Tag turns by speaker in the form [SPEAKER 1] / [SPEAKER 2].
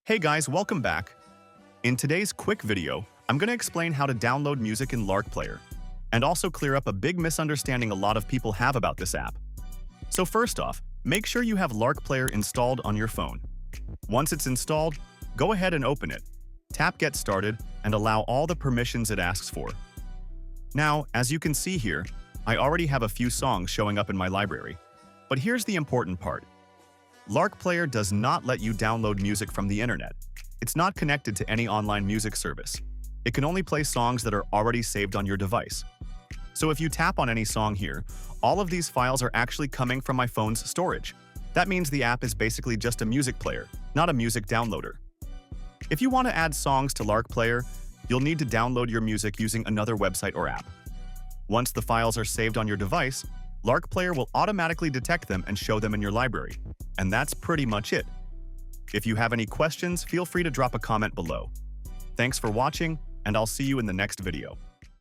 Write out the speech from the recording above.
[SPEAKER 1] Hey guys, welcome back. In today's quick video, I'm going to explain how to download music in Lark Player, and also clear up a big misunderstanding a lot of people have about this app. So first off, make sure you have Lark Player installed on your phone. Once it's installed, go ahead and open it. Tap Get Started and allow all the permissions it asks for. Now, as you can see here, I already have a few songs showing up in my library. But here's the important part. Lark Player does not let you download music from the internet. It's not connected to any online music service. It can only play songs that are already saved on your device. So if you tap on any song here, all of these files are actually coming from my phone's storage. That means the app is basically just a music player, not a music downloader. If you want to add songs to Lark Player, you'll need to download your music using another website or app. Once the files are saved on your device, Lark Player will automatically detect them and show them in your library. And that's pretty much it. If you have any questions, feel free to drop a comment below. Thanks for watching, and I'll see you in the next video.